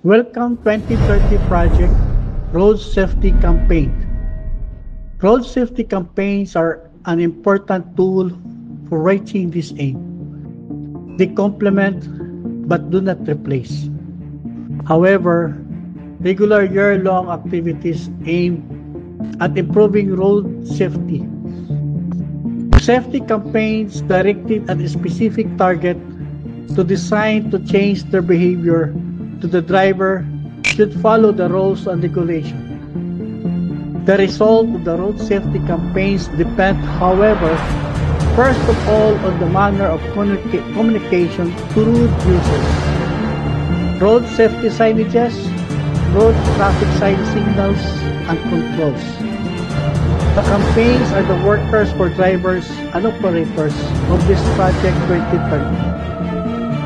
Welcome 2030 Project Road Safety Campaign. Road safety campaigns are an important tool for reaching this aim. They complement but do not replace. However, regular year-long activities aim at improving road safety. Safety campaigns directed at a specific target to design to change their behavior to the driver should follow the rules and regulations. The result of the road safety campaigns depend, however, first of all on the manner of communication to road users. Road safety signages, road traffic sign signals, and controls. The campaigns are the workers for drivers and operators of this Project 2030.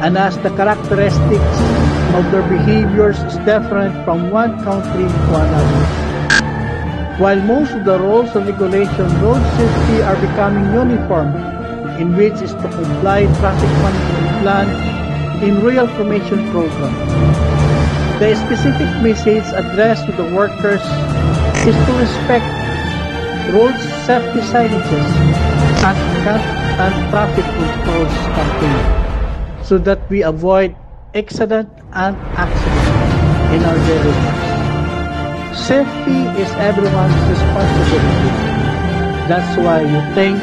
And as the characteristics of their behaviors is different from one country to another. While most of the rules and regulations road safety are becoming uniform, in which is to comply traffic management plan in real formation program. The specific message addressed to the workers is to respect road safety signages and traffic controls campaign so that we avoid accident and accident in our daily lives. Safety is everyone's responsibility. That's why you think